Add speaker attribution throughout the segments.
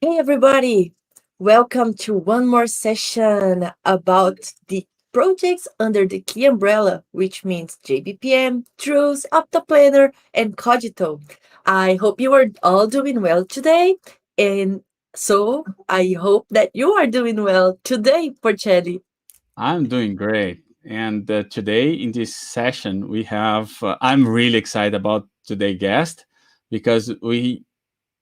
Speaker 1: Hey everybody, welcome to one more session about the projects under the key umbrella, which means jBPM, Drools, OptaPlanner, and Kogito. I hope you are all doing well today, and so I hope that you are doing well today, Porcelli.
Speaker 2: I'm doing great. And today in this session, we have, I'm really excited about today's guest because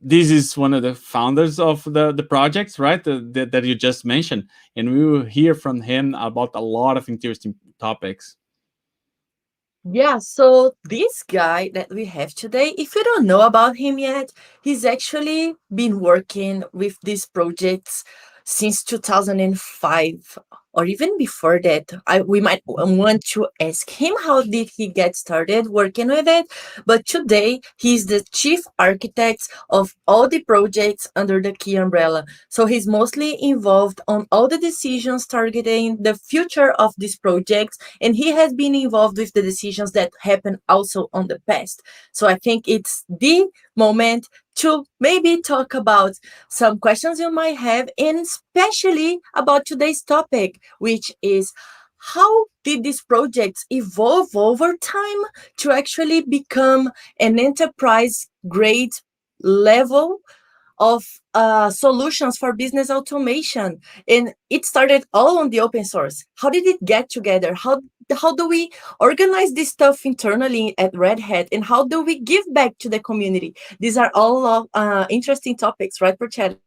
Speaker 2: this is one of the founders of the projects, right? That you just mentioned. And we will hear from him about a lot of interesting topics.
Speaker 1: Yeah, so this guy that we have today, if you don't know about him yet, he's actually been working with these projects since 2005 or even before that. We might want to ask him how did he get started working with it, but today he's the chief architect of all the projects under the Key umbrella. So he's mostly involved on all the decisions targeting the future of these projects, and he has been involved with the decisions that happen also on the past. So I think it's the moment to maybe talk about some questions you might have, and especially about today's topic, which is how did these projects evolve over time to actually become an enterprise grade level of solutions for business automation, and it started all on the open source. How did it get together? How do we organize this stuff internally at Red Hat, and how do we give back to the community? These are all interesting topics, right, Porcelli?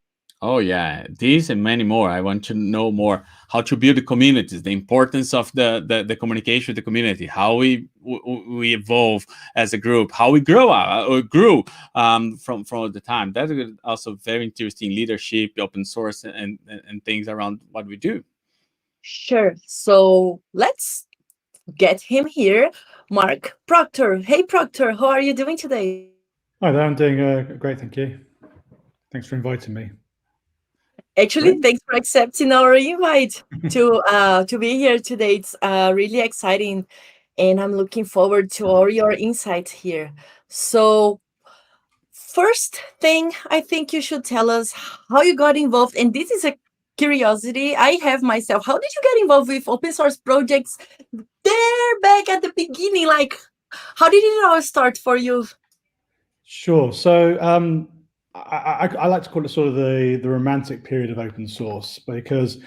Speaker 2: Oh yeah, these and many more. I want to know more how to build the communities, the importance of the communication with the community, how we evolve as a group, how we grow or grew from the time. That is also very interesting leadership, open source, and things around what we do.
Speaker 1: Sure, so let's get him here. Mark Proctor. Hey Proctor, how are you doing today?
Speaker 3: Hi there, I'm doing great, thank you. Thanks for inviting me.
Speaker 1: Actually,
Speaker 2: Great.
Speaker 1: thanks for accepting our invite to be here today. It's really exciting, and I'm looking forward to all your insights here. So, first thing, I think you should tell us how you got involved, and this is a curiosity I have myself. How did you get involved with open source projects there back at the beginning? Like, how did it all start for you?
Speaker 3: Sure. So I like to call it sort of the romantic period of open source, because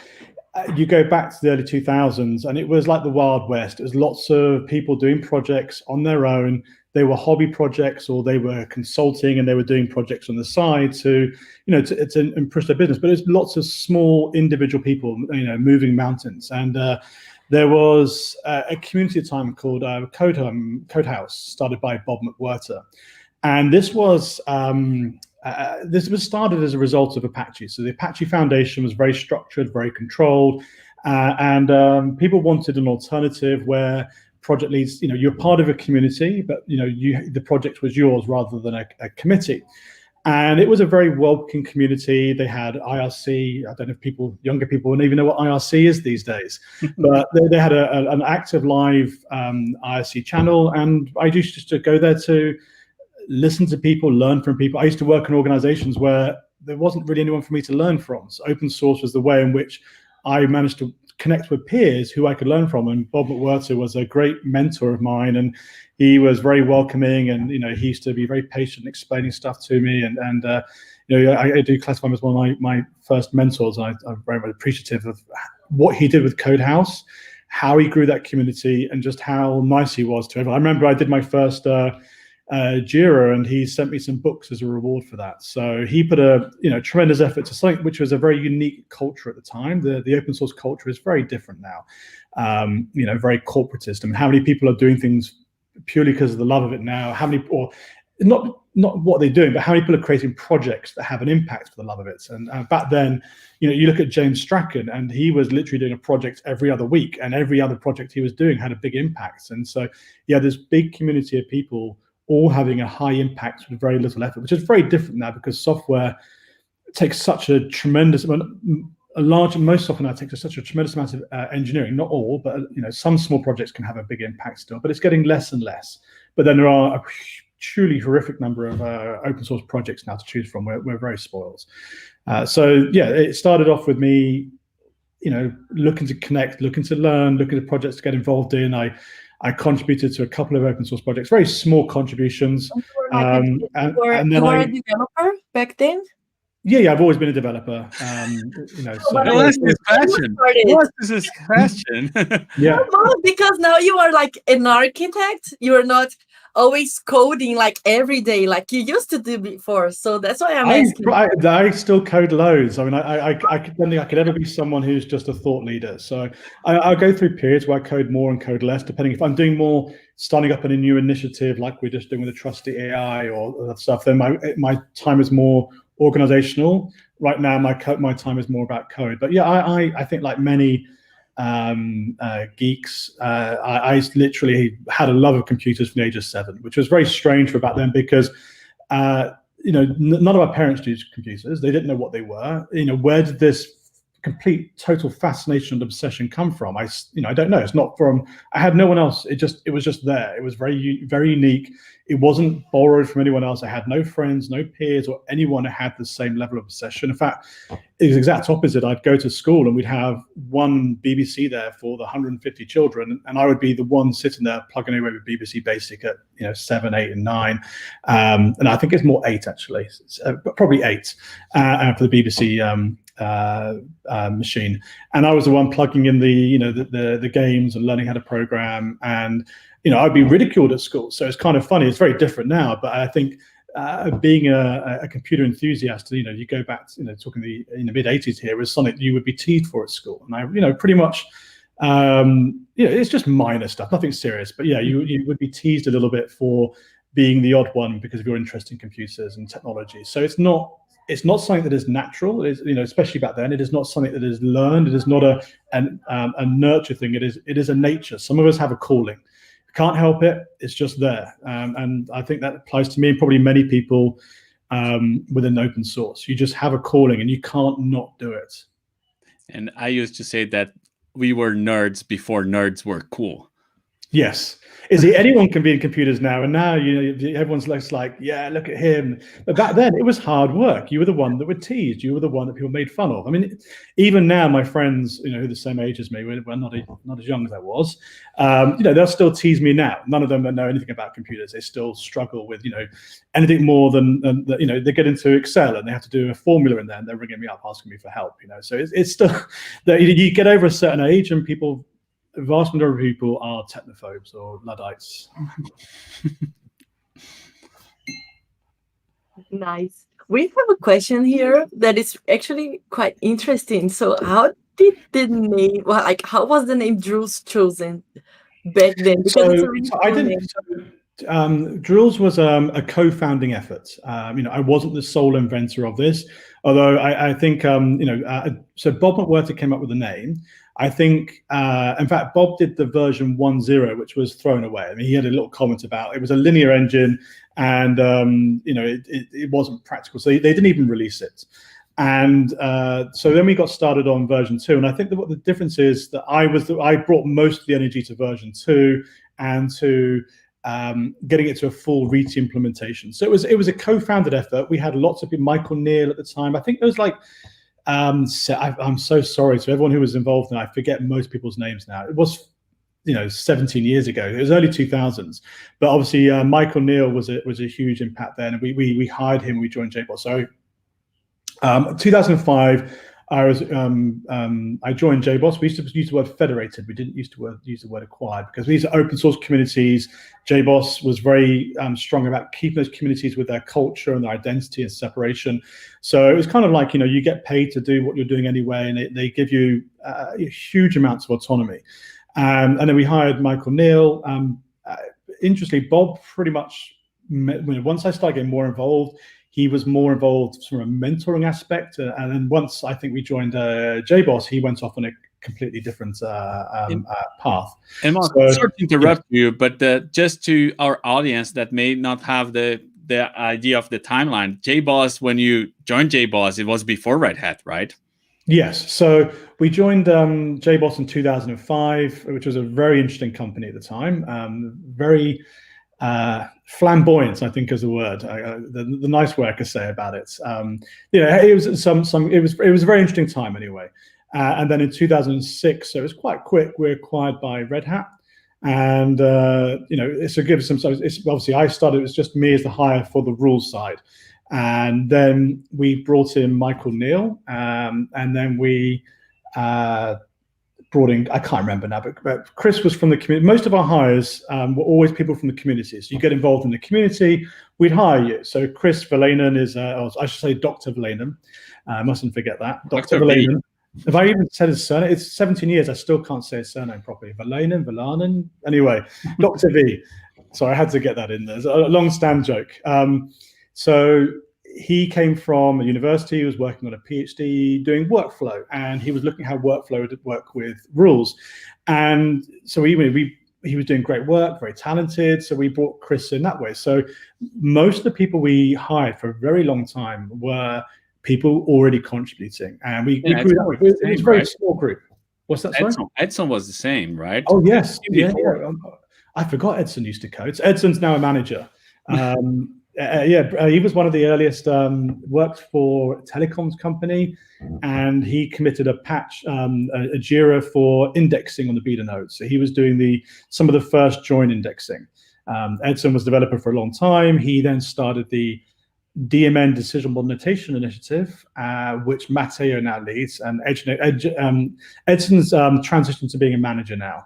Speaker 3: you go back to the early 2000s and it was like the Wild West. It was lots of people doing projects on their own. They were hobby projects, or they were consulting and they were doing projects on the side to improve their business. But it's lots of small individual people, moving mountains. And there was a community at the time called Code House, started by Bob McWhirter. And this was started as a result of Apache. So the Apache Foundation was very structured, very controlled, and people wanted an alternative where project leads, you're part of a community, but the project was yours rather than a committee. And it was a very welcoming community. They had IRC. I don't know if younger people wouldn't even know what IRC is these days, but they had an active live IRC channel, and I used to go there to listen to people, learn from people. I used to work in organizations where there wasn't really anyone for me to learn from. So open source was the way in which I managed to connect with peers who I could learn from. And Bob McWhirter was a great mentor of mine, and he was very welcoming, and he used to be very patient explaining stuff to me. And I do classify him as one of my first mentors. And I'm very much appreciative of what he did with Code House, how he grew that community, and just how nice he was to everyone. I remember I did my first Jira, and he sent me some books as a reward for that. So he put a tremendous effort to something which was a very unique culture at the time. The open source culture is very different now, very corporatist. I mean, how many people are doing things purely because of the love of it now? How many, or not what they're doing, but how many people are creating projects that have an impact for the love of it? And back then, you look at James Strachan, and he was literally doing a project every other week, and every other project he was doing had a big impact. And so, this big community of people all having a high impact with very little effort, which is very different now, because software takes such a tremendous amount. Most software now takes such a tremendous amount of engineering. Not all, but some small projects can have a big impact still, but it's getting less and less. But then there are a truly horrific number of open source projects now to choose from. We're very spoiled. So yeah, it started off with me, looking to connect, looking to learn, looking at projects to get involved in. I contributed to a couple of open source projects, very small contributions.
Speaker 1: You were a developer back then?
Speaker 3: Yeah, I've always been a developer.
Speaker 2: What's this question? What's this question?
Speaker 3: Yeah,
Speaker 1: because now you are like an architect. You are not always coding like every day like you used to do before. So that's why I'm asking.
Speaker 3: I still code loads. I mean, I don't think I could ever be someone who's just a thought leader. So I'll go through periods where I code more and code less, depending if I'm doing more, starting up in a new initiative like we're just doing with the Trusty AI or that stuff. Then my time is more organizational. Right now, my time is more about code. But yeah, I think like many geeks, I literally had a love of computers from the age of 7, which was very strange for back then because none of our parents used computers. They didn't know what they were. Where did this complete total fascination and obsession come from? I don't know. It's not from, I had no one else. It was just there. It was very, very unique. It wasn't borrowed from anyone else. I had no friends, no peers, or anyone who had the same level of obsession. In fact, it was the exact opposite. I'd go to school and we'd have one BBC there for the 150 children, and I would be the one sitting there plugging away with BBC Basic at 7, 8, and 9. And I think it's more 8 actually, probably 8 for the BBC machine. And I was the one plugging in the games and learning how to program. And I'd be ridiculed at school. So it's kind of funny. It's very different now, but I think being a computer enthusiast, you go back to talking in the mid 80s here, was something you would be teased for at school. And I pretty much it's just minor stuff, nothing serious, but yeah, you would be teased a little bit for being the odd one because of your interest in computers and technology. So it's not something that is natural. It is, especially back then, it is not something that is learned. It is not a nurture thing. It is a nature. Some of us have a calling. Can't help it. It's just there. And I think that applies to me and probably many people within open source. You just have a calling and you can't not do it.
Speaker 2: And I used to say that we were nerds before nerds were cool.
Speaker 3: Yes. Anyone can be in computers now, and now everyone's like, yeah, look at him. But back then, it was hard work. You were the one that were teased. You were the one that people made fun of. I mean, even now, my friends, who are the same age as me, we're not as young as I was. They'll still tease me now. None of them know anything about computers. They still struggle with anything more than they get into Excel and they have to do a formula in there, and they're ringing me up asking me for help. So it's still that you get over a certain age, and people. The vast majority of people are technophobes or Luddites.
Speaker 1: Nice. We have a question here that is actually quite interesting. So how did the name, how was the name Drools chosen back then? Because it's a really cool name.
Speaker 3: Drools was a co-founding effort. I wasn't the sole inventor of this, although I think, so Bob McWhirter came up with the name. I think, in fact, Bob did the version 1.0, which was thrown away. I mean, he had a little comment about it was a linear engine, and it wasn't practical, so they didn't even release it. And so then we got started on version 2, and I think that what the difference is that I brought most of the energy to version 2 and to getting it to a full REATI implementation. So it was a co-founded effort. We had lots of people. Michael Neal at the time. I think there was like. I'm so sorry to everyone who was involved, and I forget most people's names now. It was, 17 years ago. It was early 2000s, but obviously Michael Neal was a huge impact then, and we hired him. We joined JBoss. So 2005, I joined JBoss. We used to use the word federated. We didn't use the word acquired because these are open source communities. JBoss was very strong about keeping those communities with their culture and their identity and separation. So it was kind of like, you get paid to do what you're doing anyway, and they give you huge amounts of autonomy. And then we hired Michael Neal. Interestingly, Bob pretty much, once I started getting more involved, he was more involved from a mentoring aspect, and then once I think we joined JBoss, he went off on a completely different path.
Speaker 2: And Mark, sorry to interrupt you, but just to our audience that may not have the idea of the timeline, JBoss, when you joined JBoss, it was before Red Hat, right?
Speaker 3: Yes. So we joined JBoss in 2005, which was a very interesting company at the time. flamboyant, I think, is the word, the nice way I could say about it. It was a very interesting time anyway. And then in 2006, so it was quite quick, we were acquired by Red Hat. And so give some. So it's obviously I started. It was just me as the hire for the rules side, and then we brought in Michael Neal, and then we brought in. I can't remember now, but Chris was from the community. Most of our hires were always people from the community. So you get involved in the community, we'd hire you. So Chris Verlanen is, I should say, Dr. Verlanen. I mustn't forget that, Dr. Verlanen. If I even said his surname, it's 17 years, I still can't say his surname properly. Verlanen. Anyway, Dr. V. Sorry, I had to get that in there. It's a long stand joke. So he came from a university, he was working on a PhD doing workflow, and he was looking at how workflow would work with rules. And so he was doing great work, very talented. So we brought Chris in that way. So most of the people we hired for a very long time were people already contributing, and we grew that. It was a very small group. What's that? Sorry?
Speaker 2: Edson was the same, right?
Speaker 3: Oh yes, yeah. I forgot Edson used to code. Edson's now a manager. He was one of the earliest. Worked for a telecoms company, and he committed a patch, a Jira for indexing on the beta nodes. So he was doing some of the first join indexing. Edson was a developer for a long time. He then started the DMN Decision Notation Initiative, which Matteo now leads, and Edson's transitioned to being a manager now.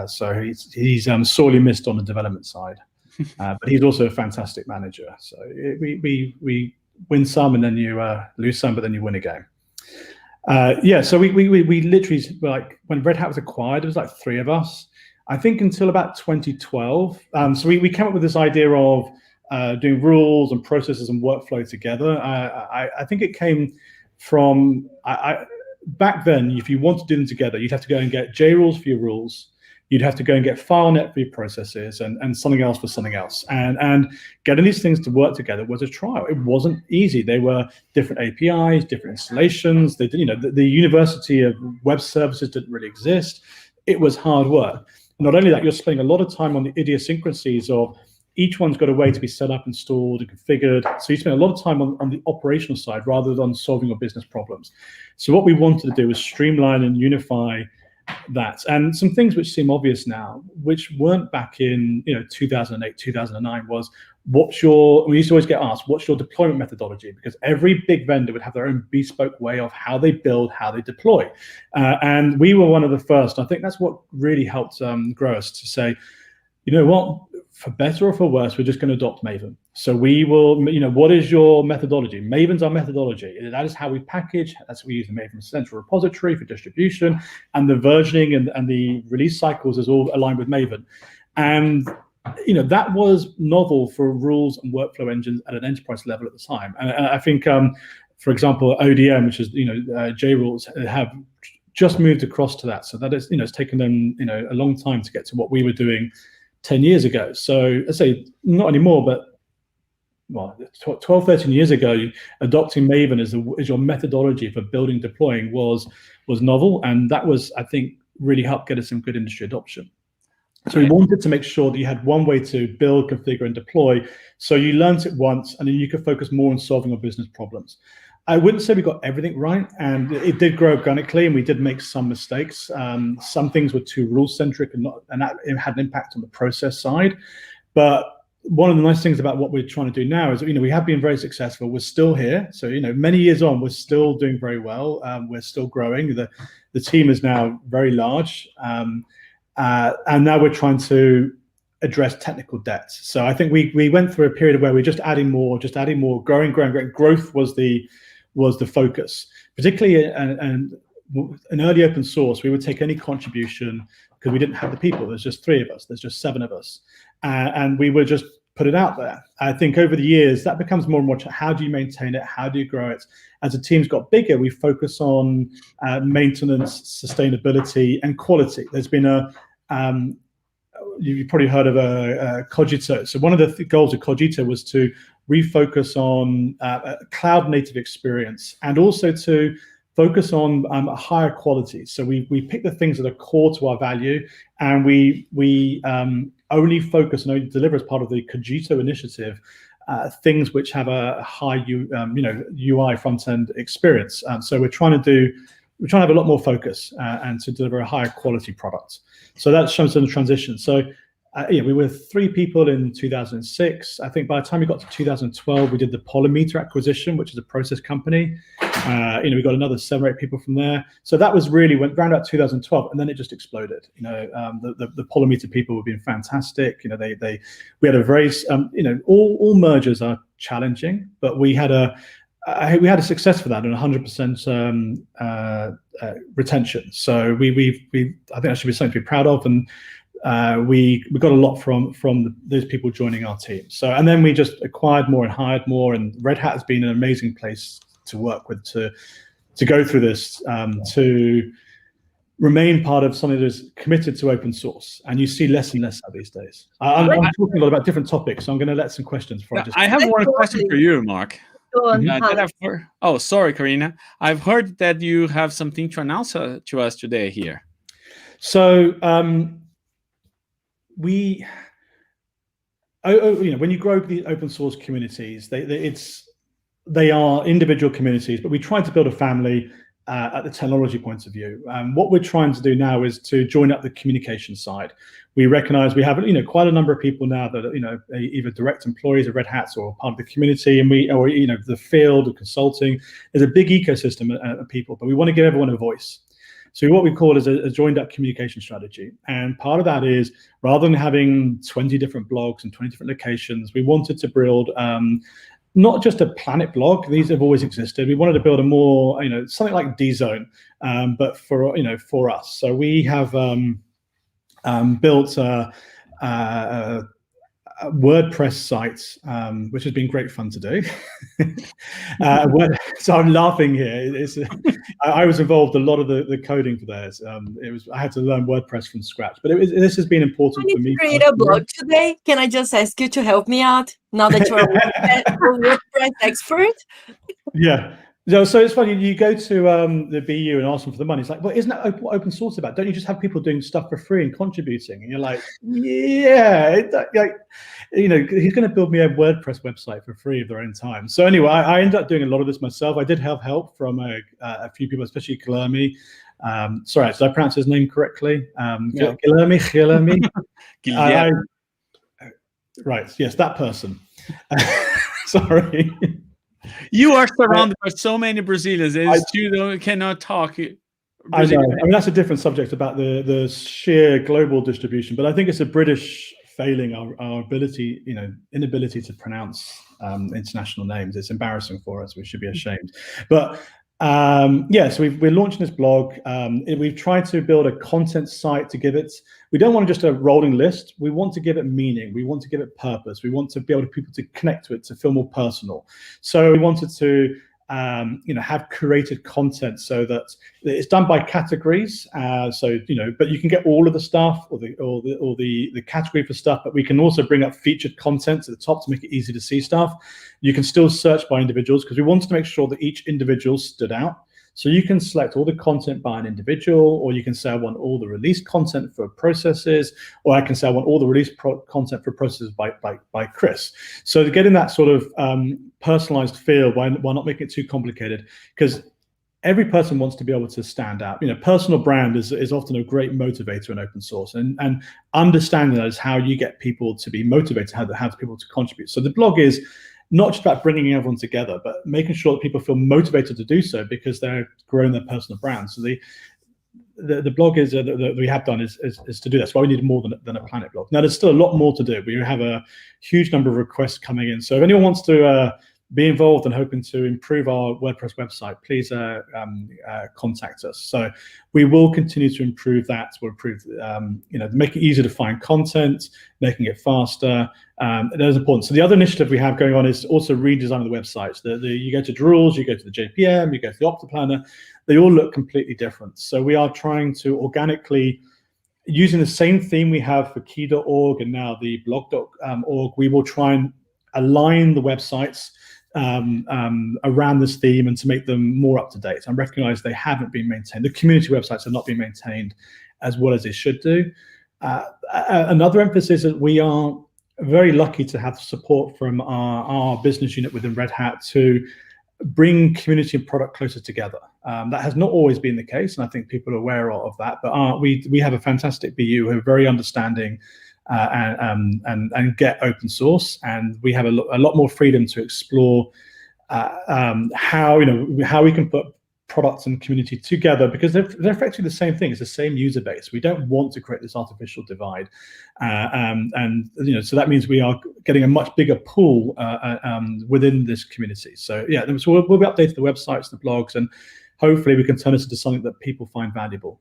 Speaker 3: So he's sorely missed on the development side, but he's also a fantastic manager. So we win some, and then you lose some, but then you win a game. So we literally, like, when Red Hat was acquired, there was like 3 of us, I think, until about 2012. So we came up with this idea of doing rules and processes and workflow together. I think it came from, back then, if you want to do them together, you'd have to go and get JRules for your rules. You'd have to go and get FileNet for your processes, and something else for something else. And getting these things to work together was a trial. It wasn't easy. They were different APIs, different installations. They did, the university of web services didn't really exist. It was hard work. Not only that, you're spending a lot of time on the idiosyncrasies of each one's got a way to be set up, installed, and configured. So you spend a lot of time on the operational side rather than solving your business problems. So what we wanted to do was streamline and unify that. And some things which seem obvious now, which weren't back in 2008, 2009, was we used to always get asked, what's your deployment methodology? Because every big vendor would have their own bespoke way of how they build, how they deploy. And we were one of the first. I think that's what really helped grow us to say, you know what, for better or for worse, we're just going to adopt Maven. So we will, what is your methodology? Maven's our methodology. That is how we package. That's what we use the Maven Central Repository for distribution, and the versioning and the release cycles is all aligned with Maven. And that was novel for rules and workflow engines at an enterprise level at the time. And I think, for example, ODM, which is JRules, have just moved across to that. So that is, it's taken them a long time to get to what we were doing 10 years ago. So I say not anymore, but 12, 13 years ago, adopting Maven as your methodology for building, deploying was novel. And that was, I think, really helped get us some good industry adoption. So we wanted to make sure that you had one way to build, configure, and deploy. So you learned it once, and then you could focus more on solving your business problems. I wouldn't say we got everything right, and it did grow organically, and we did make some mistakes. Some things were too rule-centric, and that had an impact on the process side. But one of the nice things about what we're trying to do now is, we have been very successful. We're still here. So, many years on, we're still doing very well. We're still growing. The team is now very large. And now we're trying to address technical debts. So I think we went through a period where we're just adding more, growing. Growth was the focus, particularly an early open source. We would take any contribution because we didn't have the people. There's just 3 of us. There's just 7 of us. And we would just put it out there. I think over the years, that becomes more and more, how do you maintain it? How do you grow it? As the team's got bigger, we focus on maintenance, sustainability, and quality. There's been you've probably heard of Kogito. So one of the goals of Kogito was to refocus on a cloud native experience, and also to focus on a higher quality. So we pick the things that are core to our value, and we only focus and only deliver as part of the Kogito initiative things which have a high UI front end experience. So we're trying to have a lot more focus and to deliver a higher quality product. So that shows in the transition. So we were 3 people in 2006. I think by the time we got to 2012, we did the Polymeter acquisition, which is a process company. We got another 7 or 8 people from there. So that was really went around about 2012, and then it just exploded. The Polymeter people have been fantastic. We had a very all mergers are challenging, but we had a success for that and 100% retention. So I think that should be something to be proud of, and we got a lot from those people joining our team. So, and then we just acquired more and hired more, and Red Hat has been an amazing place to work with, to go through this, to remain part of something that is committed to open source. And you see less and less of these days. I'm talking a lot about different topics, so I'm going to let some questions before
Speaker 2: I have one question for you, Mark.
Speaker 1: Go on.
Speaker 2: Oh, sorry, Karina. I've heard that you have something to announce to us today here.
Speaker 3: So when you grow the open source communities, they are individual communities, but we try to build a family at the technology point of view. What we're trying to do now is to join up the communication side. We recognize we have quite a number of people now that are either direct employees of Red Hats or part of the community, and the field of consulting. There's a big ecosystem of people, but we want to give everyone a voice. So what we call is a joined up communication strategy. And part of that is, rather than having 20 different blogs and 20 different locations, we wanted to build not just a Planet blog. These have always existed. We wanted to build a more, something like D-Zone, but for us. So we have built a WordPress site, which has been great fun to do. So I'm laughing here. I was involved a lot of the coding for theirs. I had to learn WordPress from scratch, but this has been important for me.
Speaker 1: Create a blog today. Can I just ask you to help me out now that you're a WordPress expert?
Speaker 3: Yeah. So it's funny, you go to the BU and ask them for the money. It's like, well, isn't that what open source about? Don't you just have people doing stuff for free and contributing? And you're like, yeah, he's going to build me a WordPress website for free of their own time. So anyway, I ended up doing a lot of this myself. I did have help from a few people, especially Guilherme. Sorry, did I pronounce his name correctly?
Speaker 2: Yeah.
Speaker 3: Guilherme. Right, yes, that person. Sorry.
Speaker 2: You are surrounded by so many Brazilians. You cannot talk Brazilian.
Speaker 3: I know. I mean, that's a different subject about the sheer global distribution, but I think it's a British failing, our ability, inability to pronounce international names. It's embarrassing for us. We should be ashamed. But so we're launching this blog. We've tried to build a content site to give it. We don't want just a rolling list. We want to give it meaning. We want to give it purpose. We want to be able to people to connect to it, to feel more personal. So we wanted to have curated content so that it's done by categories. But you can get all of the stuff or the category for stuff, but we can also bring up featured content to the top to make it easy to see stuff. You can still search by individuals because we wanted to make sure that each individual stood out. So you can select all the content by an individual, or you can say I want all the release content for processes, or I can say I want all the release content for processes by Chris. So getting that sort of personalized feel while not making it too complicated, because every person wants to be able to stand out. Personal brand is often a great motivator in open source, and understanding that is how you get people to be motivated, how people to contribute. So the blog is not just about bringing everyone together, but making sure that people feel motivated to do so because they're growing their personal brand. So the blog is that we have done is to do that. That's why we need more than a Planet blog. Now, there's still a lot more to do. We have a huge number of requests coming in. So if anyone wants to be involved and hoping to improve our WordPress website, please contact us. So we will continue to improve that. We'll improve, make it easier to find content, making it faster. That is important. So the other initiative we have going on is also redesigning the websites. You go to Drools, you go to the JPM, you go to the OptaPlanner. They all look completely different. So we are trying to organically, using the same theme we have for key.org and now the blog.org, we will try and align the websites around this theme and to make them more up to date. I recognize they haven't been maintained. The community websites have not been maintained as well as they should do. Another emphasis is that we are very lucky to have support from our business unit within Red Hat to bring community and product closer together. That has not always been the case, and I think people are aware of that. But we have a fantastic BU who are very understanding and get open source, and we have a lot more freedom to explore how we can put products and community together, because they're effectively the same thing. It's the same user base. We don't want to create this artificial divide, and so that means we are getting a much bigger pool within this community. So yeah, so we'll be updating the websites, the blogs, and hopefully we can turn this into something that people find valuable.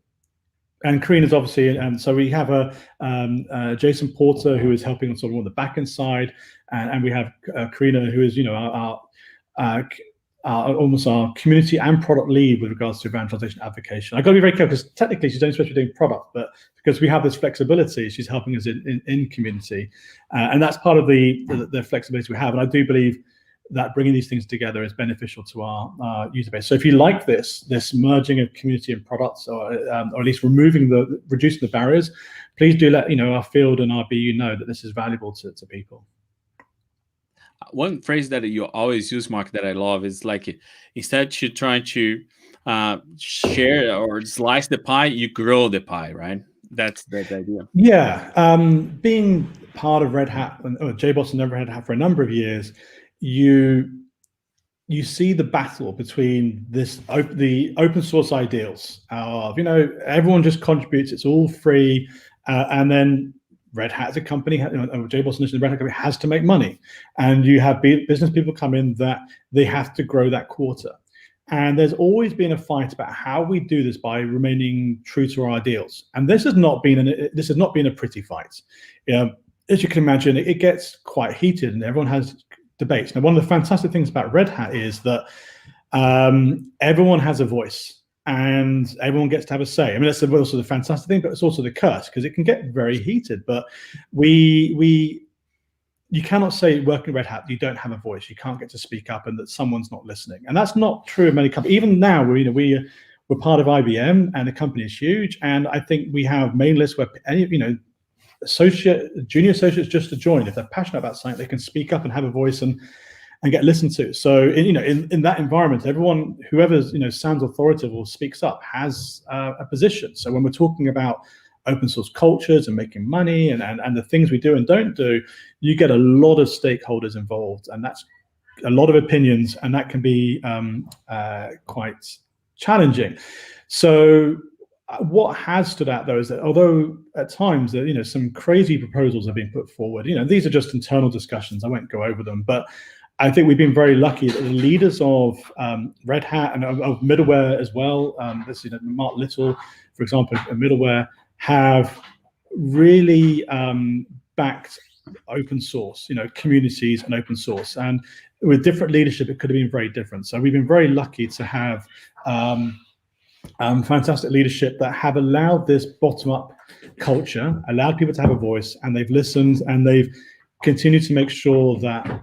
Speaker 3: And Karina's obviously, and so we have Jason Porter, who is helping on sort of on the back end side, and we have Karina, who is almost our community and product lead with regards to evangelization advocation. I've got to be very careful because technically she's only supposed to be doing product, but because we have this flexibility, she's helping us in community, and that's part of the flexibility we have. And I do believe that bringing these things together is beneficial to our user base. So if you like this merging of community and products, or at least reducing the barriers, please do let our field and our BU know that this is valuable to people.
Speaker 2: One phrase that you always use, Mark, that I love is like, instead to trying to share or slice the pie, you grow the pie, right? That's the idea.
Speaker 3: Yeah, being part of Red Hat or JBoss and Red Hat for a number of years, you see the battle between the open source ideals of everyone just contributes, it's all free, and then Red Hat as a company, JBoss initially, Red Hat company has to make money, and you have business people come in that they have to grow that quarter. And there's always been a fight about how we do this by remaining true to our ideals. And this has not been a pretty fight. As you can imagine, it gets quite heated, and everyone has debates. Now, one of the fantastic things about Red Hat is that everyone has a voice and everyone gets to have a say. I mean, that's also the fantastic thing, but it's also the curse, because it can get very heated. But you cannot say working Red Hat you don't have a voice, you can't get to speak up, and that someone's not listening. And that's not true of many companies. Even now, we're part of IBM, and the company is huge. And I think we have main lists where junior associates just to join, if they're passionate about something, they can speak up and have a voice and get listened to. So in that environment, everyone, whoever sounds authoritative or speaks up, has a position. So when we're talking about open source cultures and making money and the things we do and don't do, you get a lot of stakeholders involved, and that's a lot of opinions, and that can be quite challenging. So what has stood out, though, is that although at times some crazy proposals have been put forward, these are just internal discussions, I won't go over them, but I think we've been very lucky that the leaders of Red Hat and of middleware as well, Mark Little, for example, at middleware, have really backed open source, communities and open source. And with different leadership, it could have been very different. So we've been very lucky to have fantastic leadership that have allowed this bottom-up culture, allowed people to have a voice, and they've listened, and they've continued to make sure that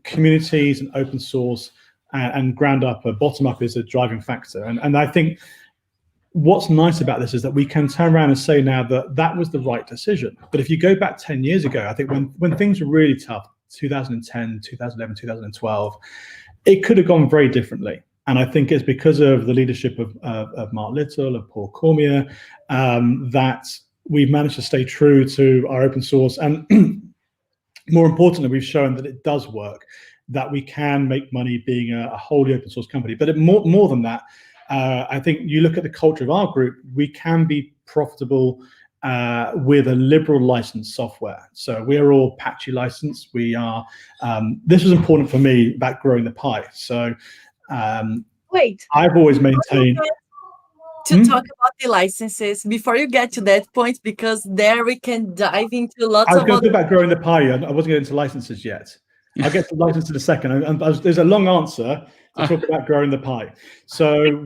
Speaker 3: communities and open source and ground up, bottom up is a driving factor. And I think what's nice about this is that we can turn around and say now that was the right decision. But if you go back 10 years ago, I think when things were really tough, 2010, 2011, 2012, it could have gone very differently. And I think it's because of the leadership of Mark Little, of Paul Cormier, that we've managed to stay true to our open source. And more importantly, we've shown that it does work, that we can make money being a wholly open source company. But more than that, I think you look at the culture of our group, we can be profitable with a liberal licensed software. So we're all Apache licensed. We are, this was important for me about growing the pie. So
Speaker 1: Wait,
Speaker 3: I've always maintained
Speaker 1: to talk about the licenses before you get to that point, because there we can dive into lots
Speaker 3: I was
Speaker 1: of
Speaker 3: going to talk about growing the pie. I wasn't getting into licenses yet. I'll get to licenses in a second. There's a long answer to talk about growing the pie. So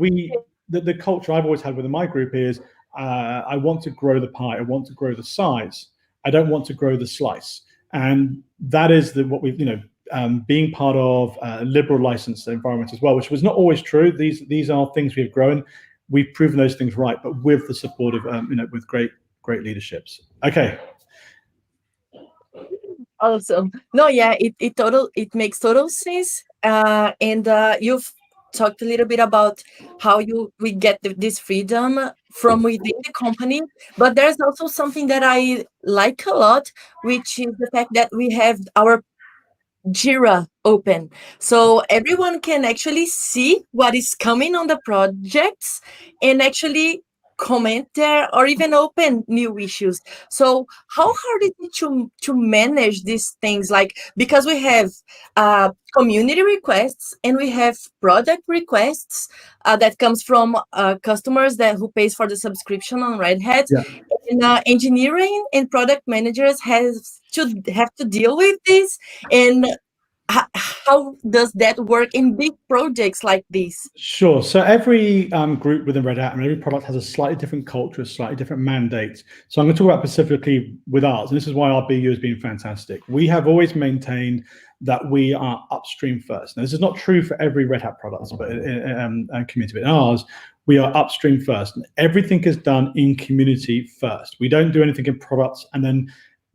Speaker 3: the culture I've always had within my group is I want to grow the pie. I want to grow the size. I don't want to grow the slice. And that is what we've, being part of a liberal licensed environment as well, which was not always true. These are things we have grown. We've proven those things right, but with the support of, with great great leaderships. Okay.
Speaker 1: Awesome. No, yeah, it makes total sense. And you've talked a little bit about how we get this freedom from within the company, but there's also something that I like a lot, which is the fact that we have our Jira open. So everyone can actually see what is coming on the projects and actually comment there or even open new issues. So how hard is it to manage these things? Like, because we have community requests and we have product requests that comes from customers that who pays for the subscription on Red Hat.
Speaker 3: Yeah.
Speaker 1: And engineering and product managers have to deal with this. And how does that work in big projects like this?
Speaker 3: Sure. So every group within Red Hat and every product has a slightly different culture, a slightly different mandate. So I'm going to talk about specifically with ours, and this is why our BU has been fantastic. We have always maintained that we are upstream first. Now, this is not true for every Red Hat product, but and community. But in ours, we are upstream first, and everything is done in community first. We don't do anything in products and then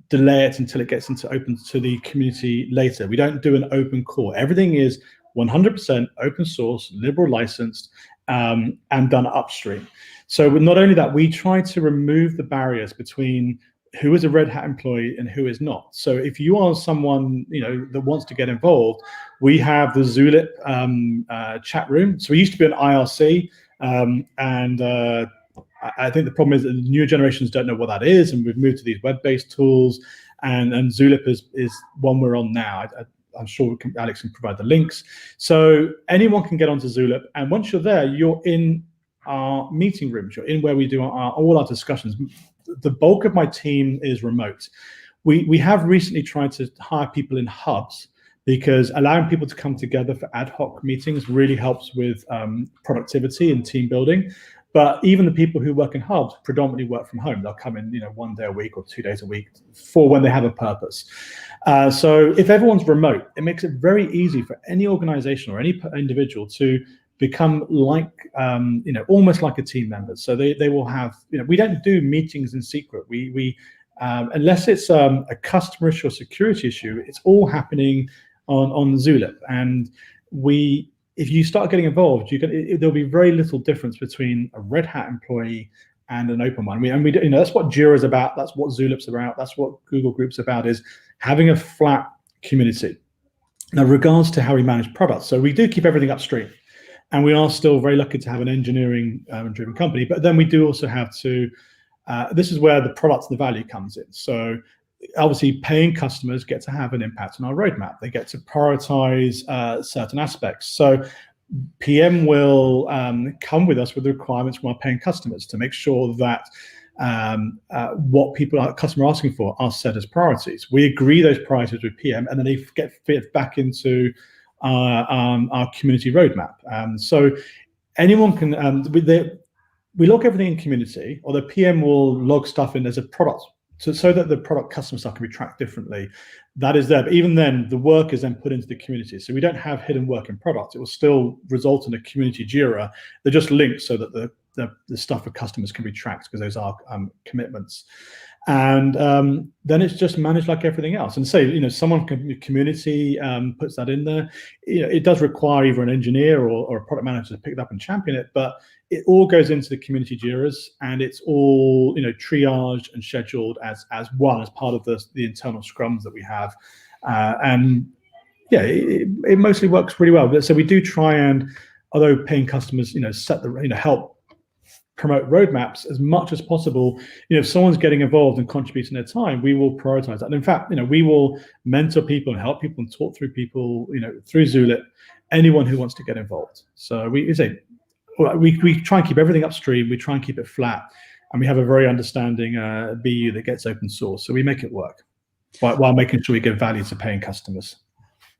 Speaker 3: delay it until it gets into open to the community later. We don't do an open core. Everything is 100% open source, liberal licensed, and done upstream. So not only that, we try to remove the barriers between who is a Red Hat employee and who is not. So if you are someone that wants to get involved, we have the Zulip chat room. So we used to be an IRC, and I think the problem is that the newer generations don't know what that is, and we've moved to these web-based tools, and Zulip is one we're on now. I'm sure Alex can provide the links. So anyone can get onto Zulip, and once you're there, you're in our meeting rooms. You're in where we do all our discussions. The bulk of my team is remote. We have recently tried to hire people in hubs, because allowing people to come together for ad hoc meetings really helps with productivity and team building. But even the people who work in hubs predominantly work from home. They'll come in, 1 day a week or 2 days a week for when they have a purpose. So if everyone's remote, it makes it very easy for any organization or any individual to become like, almost like a team member. So they will have, we don't do meetings in secret. We unless it's a customer issue or security issue, it's all happening on Zulip. And if you start getting involved, there'll be very little difference between a Red Hat employee and an open one. That's what Jira is about. That's what Zulip's about. That's what Google Groups about, is having a flat community. Now, regards to how we manage products, so we do keep everything upstream, and we are still very lucky to have an engineering driven company. But then we do also have to. This is where the product and the value comes in. So obviously, paying customers get to have an impact on our roadmap. They get to prioritize certain aspects. So PM will come with us with the requirements from our paying customers to make sure that what customer are asking for are set as priorities. We agree those priorities with PM, and then they get fit back into our community roadmap. So anyone can. We log everything in community, or the PM will log stuff in as a product, so that the product customer stuff can be tracked differently. That is there, but even then, the work is then put into the community. So we don't have hidden work in products. It will still result in a community Jira. They're just linked so that the stuff for customers can be tracked, because those are commitments. And then it's just managed like everything else. And say, someone from the community puts that in there. It does require either an engineer or a product manager to pick it up and champion it, but it all goes into the community Jiras, and it's all triaged and scheduled as part of the internal scrums that we have. And yeah, it mostly works pretty well. So we do try and, although paying customers, set help promote roadmaps as much as possible. If someone's getting involved and contributing their time, we will prioritize that. And in fact, we will mentor people and help people and talk through people, through Zulip, anyone who wants to get involved. So we try and keep everything upstream. We try and keep it flat, and we have a very understanding BU that gets open source. So we make it work while making sure we give value to paying customers.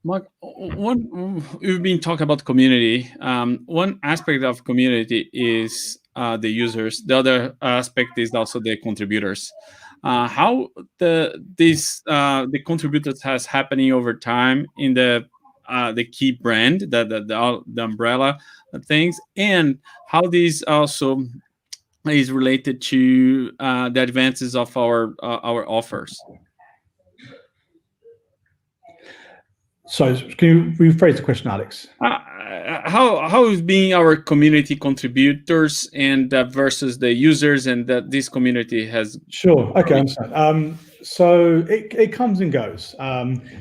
Speaker 2: Mark, we've been talking about community. One aspect of community is the users. The other aspect is also the contributors. How the contributors has happening over time in the KIE brand, the umbrella things, and how these also is related to the advances of our offers.
Speaker 3: So can you rephrase the question, Alex?
Speaker 2: How is being our community contributors and versus the users, and that this community has?
Speaker 3: Sure. Okay, I understand. So it comes and goes.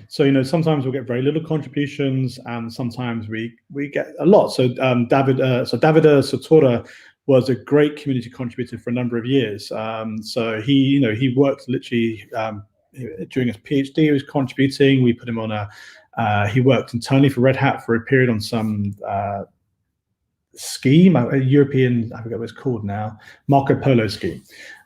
Speaker 3: So sometimes we'll get very little contributions, and sometimes we get a lot. So Davide Satora was a great community contributor for a number of years. So he worked literally during his PhD. He was contributing. We put him on he worked internally for Red Hat for a period on some scheme, a European, I forget what it's called now, Marco Polo scheme.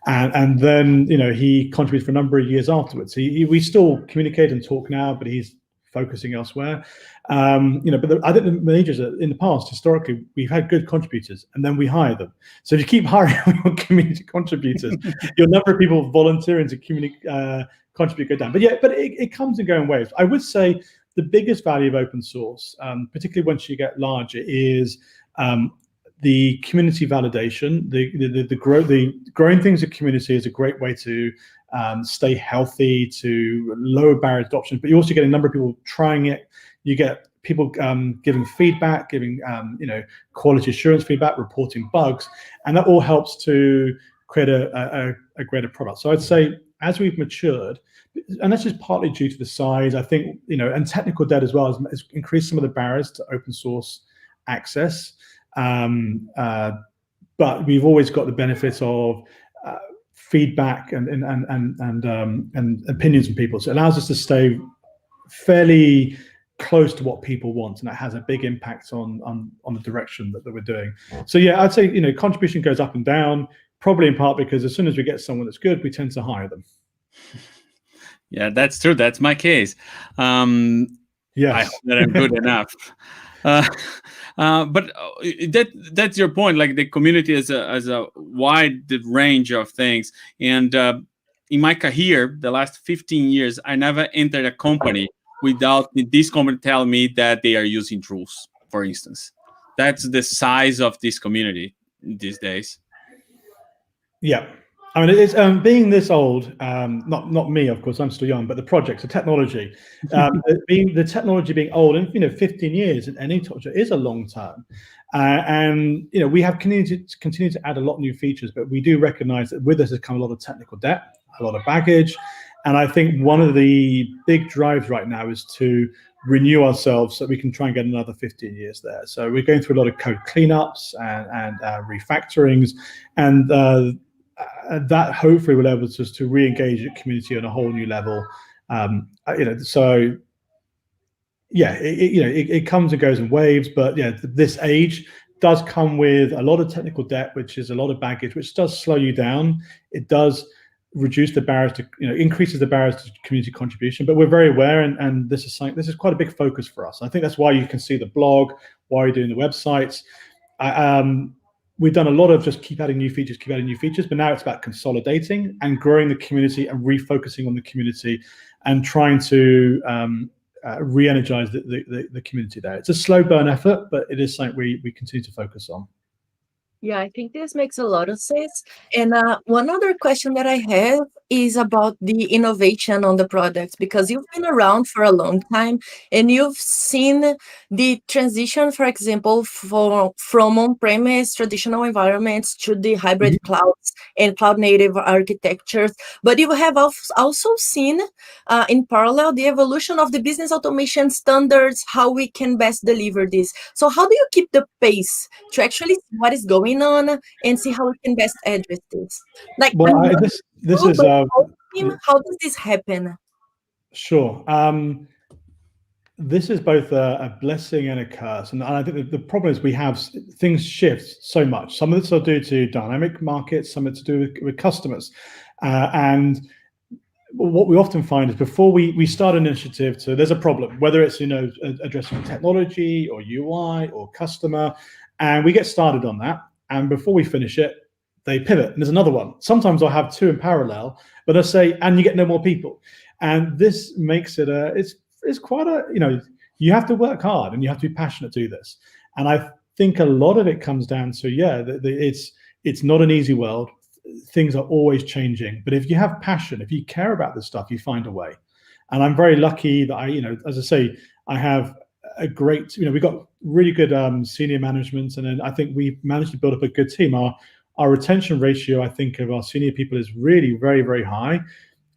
Speaker 3: And then, he contributed for a number of years afterwards. We still communicate and talk now, but he's focusing elsewhere. But I think the majors in the past, historically, we've had good contributors and then we hire them. So if you keep hiring community contributors, your number of people volunteering to contribute go down. But it comes and goes in waves. I would say the biggest value of open source, particularly once you get larger, is the community validation. The growing things in community is a great way to stay healthy, to lower barrier to adoption. But you also get a number of people trying it. You get people giving feedback, giving quality assurance feedback, reporting bugs, and that all helps to create a greater product. So I'd say as we've matured, and that's just partly due to the size, I think, and technical debt as well has increased some of the barriers to open source access. But we've always got the benefits of feedback and opinions from people. So it allows us to stay fairly close to what people want, and that has a big impact on the direction that we're doing. So yeah, I'd say contribution goes up and down, probably in part because as soon as we get someone that's good, we tend to hire them.
Speaker 2: Yeah, that's true. That's my case. Yes. I hope that I'm good enough. But that's your point. Like the community is a wide range of things. And in my career, the last 15 years, I never entered a company without this company telling me that they are using Drools, for instance. That's the size of this community these days.
Speaker 3: Yeah. I mean, it's being this old, not me, of course, I'm still young, but the projects, the technology, the technology being old, and 15 years in any project is a long time. And we have continued to add a lot of new features, but we do recognize that with us has come a lot of technical debt, a lot of baggage. And I think one of the big drives right now is to renew ourselves so we can try and get another 15 years there. So we're going through a lot of code cleanups and refactorings, and that hopefully will enable us to re-engage the community on a whole new level. So yeah, it comes and goes in waves, but yeah, this age does come with a lot of technical debt, which is a lot of baggage, which does slow you down. It does reduce the barriers to, increases the barriers to community contribution, but we're very aware, and this is quite a big focus for us. I think that's why you can see the blog, why we're doing the websites. We've done a lot of just keep adding new features, but now it's about consolidating and growing the community and refocusing on the community and trying to re-energize the community there. It's a slow burn effort, but it is something we continue to focus on.
Speaker 1: Yeah, I think this makes a lot of sense. And one other question that I have is about the innovation on the products, because you've been around for a long time and you've seen the transition, for example, from on-premise traditional environments to the hybrid clouds and cloud-native architectures. But you have also seen in parallel the evolution of the business automation standards, how we can best deliver this. So how do you keep the pace to actually see what is going on and see how we can best address this? Like,
Speaker 3: well, this is
Speaker 1: how does this happen?
Speaker 3: Sure. This is both a blessing and a curse, and I think the problem is we have things shift so much. Some of it's to do to dynamic markets, some of it's to do with customers, and what we often find is before we start an initiative, there's a problem, whether it's addressing technology or UI or customer, and we get started on that, and before we finish it, they pivot and there's another one. Sometimes I'll have two in parallel, but I say, and you get no more people, and this makes it it's quite a you have to work hard and you have to be passionate to do this. And I think a lot of it comes down to it's It's not an easy world. Things are always changing. But if you have passion, if you care about this stuff, you find a way. And I'm very lucky that as I say, I have a great, we've got really good senior management, and then I think we've managed to build up a good team. Our retention ratio, I think, of our senior people is really very, very high.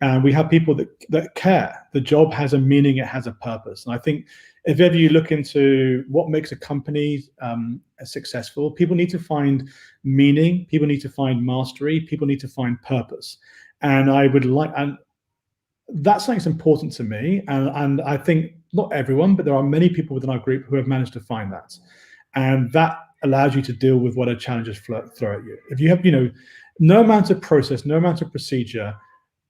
Speaker 3: And we have people that care. The job has a meaning, it has a purpose. And I think if ever you look into what makes a company successful, people need to find meaning, people need to find mastery, people need to find purpose. And that's something that's important to me. And I think not everyone, but there are many people within our group who have managed to find that. And that allows you to deal with whatever challenges throw at you. If you have, no amount of process, no amount of procedure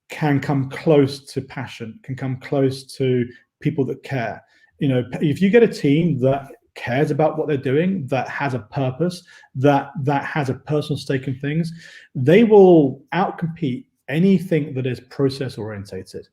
Speaker 3: can come close to passion, can come close to people that care. If you get a team that cares about what they're doing, that has a purpose, that has a personal stake in things, they will outcompete anything that is process orientated.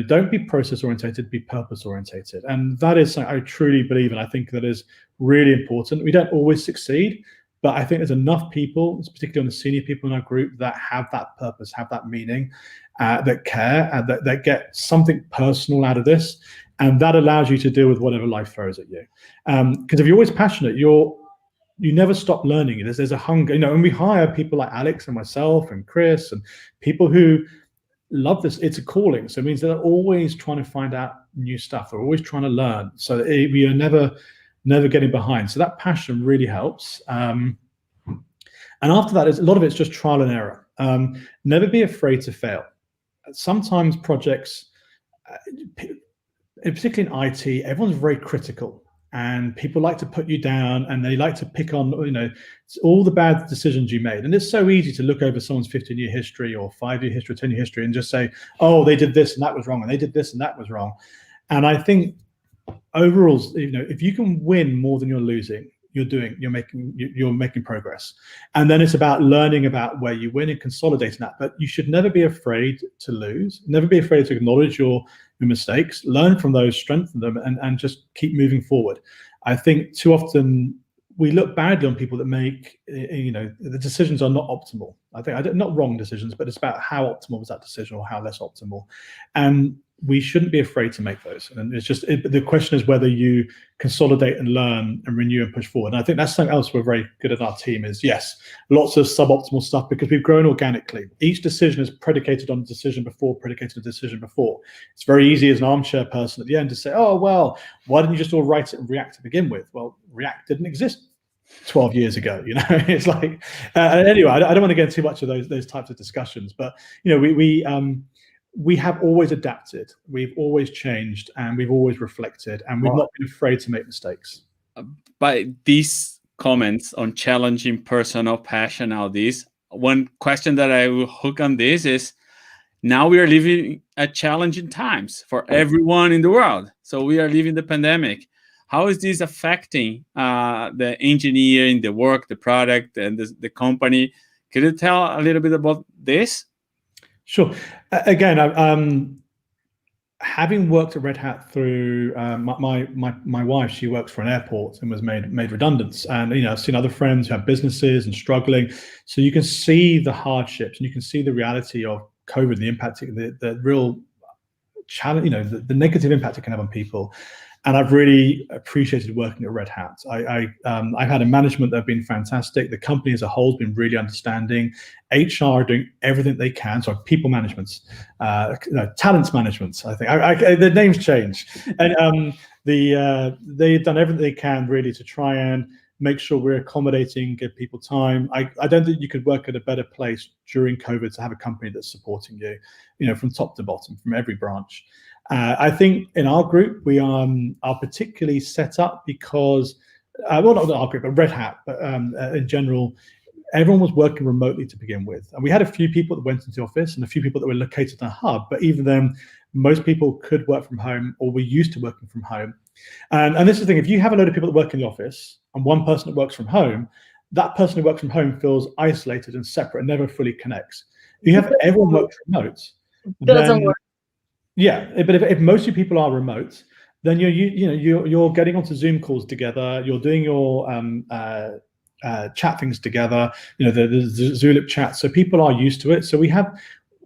Speaker 3: Don't be process orientated, be purpose orientated. And that is something I truly believe in. I think that is really important. We don't always succeed, but I think there's enough people, particularly on the senior people in our group, that have that purpose, have that meaning, that care, and that get something personal out of this. And that allows you to deal with whatever life throws at you. Because if you're always passionate, you never stop learning. There's a hunger, and we hire people like Alex and myself and Chris and people who love this. It's a calling. So it means they're always trying to find out new stuff. They're always trying to learn. So we are never getting behind. So that passion really helps. And after that, a lot of it's just trial and error. Never be afraid to fail. Sometimes projects, particularly in IT, everyone's very critical, and people like to put you down, and they like to pick on all the bad decisions you made. And it's so easy to look over someone's 15-year history or 5-year history, 10-year history, and just say, oh, they did this and that was wrong, and they did this and that was wrong. And I think overall, if you can win more than you're losing, you're making progress. And then it's about learning about where you win and consolidating that. But you should never be afraid to lose, never be afraid to acknowledge your mistakes, learn from those, strengthen them, and just keep moving forward. I think too often we look badly on people that make, the decisions are not optimal. I think not wrong decisions, but it's about how optimal was that decision or how less optimal. And we shouldn't be afraid to make those. And it's just, the question is whether you consolidate and learn and renew and push forward. And I think that's something else we're very good at our team is, yes, lots of suboptimal stuff because we've grown organically. Each decision is predicated on a decision before, predicated on a decision before. It's very easy as an armchair person at the end to say, oh, well, why didn't you just all write it and React to begin with? Well, React didn't exist 12 years ago, it's like, anyway, I don't want to get too much of those types of discussions, but, we have always adapted, we've always changed, and we've always reflected, and we've not been afraid to make mistakes.
Speaker 2: By these comments on challenging personal passion, all this, one question that I will hook on this is, now we are living at challenging times for everyone in the world. So we are living the pandemic. How is this affecting the engineering, the work, the product, and the company? Could you tell a little bit about this?
Speaker 3: Sure. Again, having worked at Red Hat through my wife, she works for an airport and was made redundant. And I've seen other friends who have businesses and struggling. So you can see the hardships and you can see the reality of COVID, the impact, the real challenge, the negative impact it can have on people. And I've really appreciated working at Red Hat. I've had a management that have been fantastic. The company as a whole has been really understanding. HR are doing everything they can. So people management, talent management. I think the names change, and they've done everything they can really to try and make sure we're accommodating, give people time. I don't think you could work at a better place during COVID to have a company that's supporting you, from top to bottom, from every branch. I think in our group, we are particularly set up because, well, not our group, but Red Hat, but in general, everyone was working remotely to begin with. And we had a few people that went into the office and a few people that were located in a hub, but even then, most people could work from home or were used to working from home. And this is the thing, if you have a load of people that work in the office and one person that works from home, that person who works from home feels isolated and separate and never fully connects. If you have everyone work remote,
Speaker 1: doesn't work.
Speaker 3: Yeah, but if most of you people are remote, then you're getting onto Zoom calls together. You're doing your chat things together. The Zulip chat, so people are used to it. So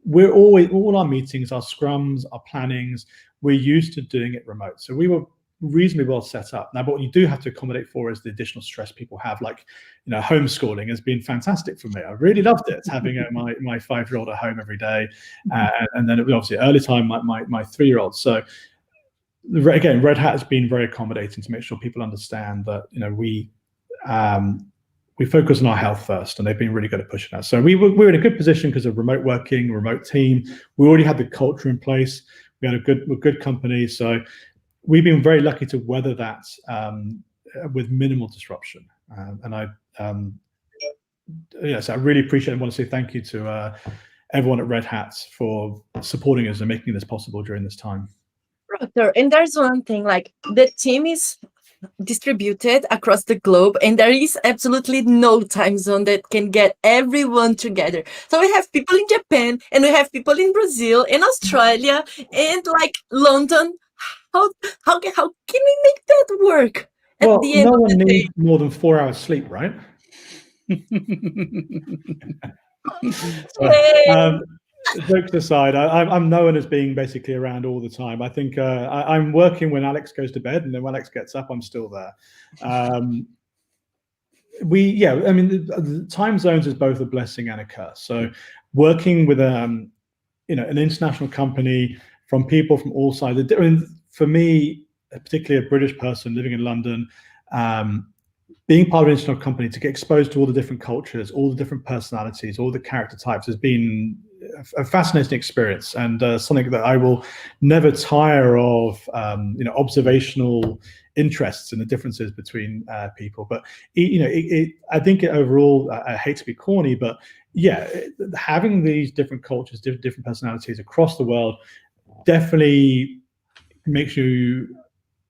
Speaker 3: we're always, all our meetings, our scrums, our plannings, we're used to doing it remote. So we were reasonably well set up. Now, but what you do have to accommodate for is the additional stress people have. Like, homeschooling has been fantastic for me. I really loved it, having my 5-year-old at home every day, and then it was obviously early time my 3-year-old. So again, Red Hat has been very accommodating to make sure people understand that we focus on our health first, and they've been really good at pushing that. So we're in a good position because of remote working, remote team. We already had the culture in place. We had a good company. So we've been very lucky to weather that with minimal disruption. So I really appreciate and want to say thank you to everyone at Red Hat for supporting us and making this possible during this time.
Speaker 1: Proctor, and there's one thing, like the team is distributed across the globe, and there is absolutely no time zone that can get everyone together. So we have people in Japan, and we have people in Brazil, and Australia, and like London. How can we make that work?
Speaker 3: Well, no one needs more than 4 hours sleep, right? Jokes aside, I'm known as being basically around all the time. I think I'm working when Alex goes to bed, and then when Alex gets up, I'm still there. The time zones is both a blessing and a curse. So working with an international company, from people from all sides. For me, particularly a British person living in London, being part of an international company, to get exposed to all the different cultures, all the different personalities, all the character types, has been a fascinating experience, and something that I will never tire of. Observational interests and the differences between people. But I think overall, I hate to be corny, but yeah, having these different cultures, different personalities across the world definitely makes you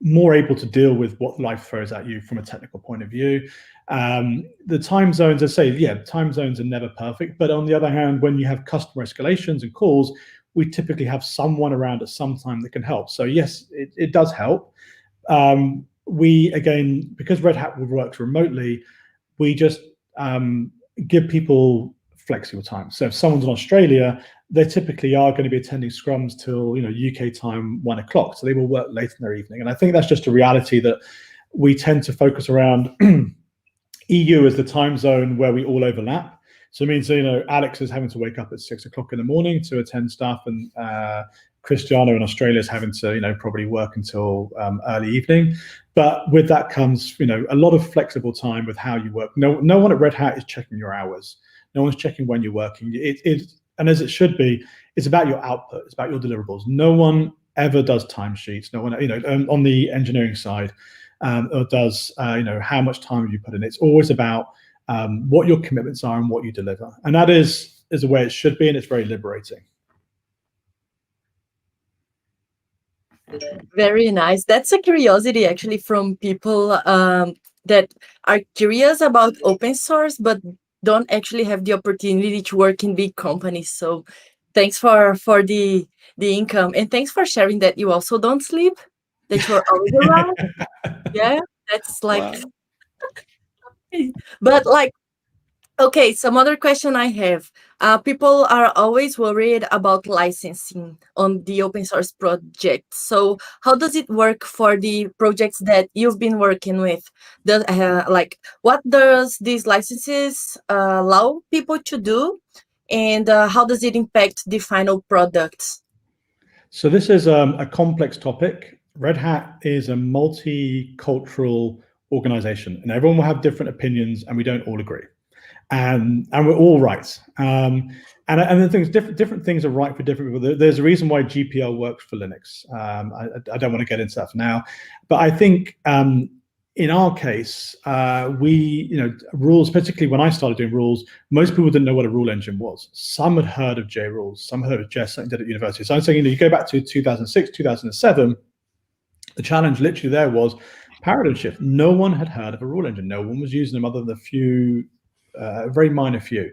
Speaker 3: more able to deal with what life throws at you from a technical point of view. The time zones, time zones are never perfect, but on the other hand, when you have customer escalations and calls, we typically have someone around at some time that can help. So yes, it does help. Because Red Hat works remotely, we just give people flexible time. So if someone's in Australia, they typically are going to be attending scrums till UK time 1 o'clock. So they will work late in their evening. And I think that's just a reality that we tend to focus around. EU as the time zone where we all overlap. So it means Alex is having to wake up at 6 o'clock in the morning to attend stuff, and Cristiano in Australia is having to probably work until early evening. But with that comes a lot of flexible time with how you work. No one at Red Hat is checking your hours. No one's checking when you're working. And as it should be, it's about your output. It's about your deliverables. No one ever does timesheets. No one, on the engineering side, or does how much time have you put in. It's always about what your commitments are and what you deliver. And that is the way it should be, and it's very liberating.
Speaker 1: Very nice. That's a curiosity actually from people that are curious about open source, but don't actually have the opportunity to work in big companies. So thanks for the income, and thanks for sharing that you also don't sleep, that you're always around. Yeah, that's like wow. But like, okay, some other question I have. People are always worried about licensing on the open source project. So how does it work for the projects that you've been working with? What does these licenses allow people to do? And how does it impact the final products?
Speaker 3: So this is a complex topic. Red Hat is a multicultural organization, and everyone will have different opinions, and we don't all agree. And we're all right. And the things, different things are right for different people. There's a reason why GPL works for Linux. I don't want to get into that for now, but I think in our case, rules, particularly when I started doing rules, most people didn't know what a rule engine was. Some had heard of JRules, some heard of Jess, something did at university. So I'm saying, you go back to 2006, 2007, the challenge literally there was paradigm shift. No one had heard of a rule engine. No one was using them other than a few, very minor few.